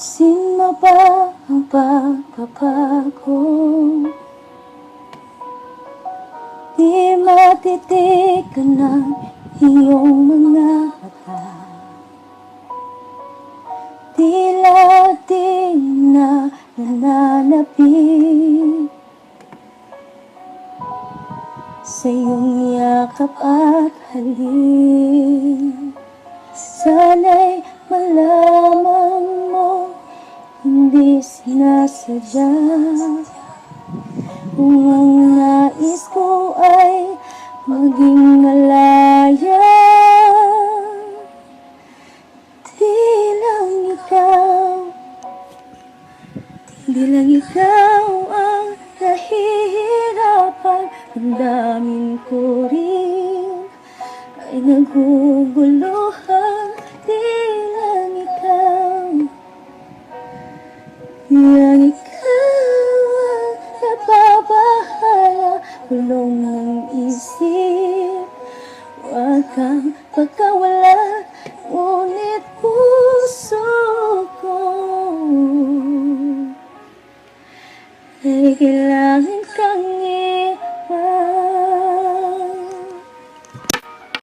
Sino ba ang pagpapago? Di matitigan ng iyong mga mata. Tila di na nananapit sa iyong yakap at halik. Sana'y malaman mo, hindi sinasadya. Kung ang nais ko ay maging malaya, di lang ikaw ang nahihirapan. Damdamin ko rin ay naguguluhan. Di lang ikaw ang nababahala. Kulong ng isip, huwag kang pagkawala. Ngunit puso ko ay kailangan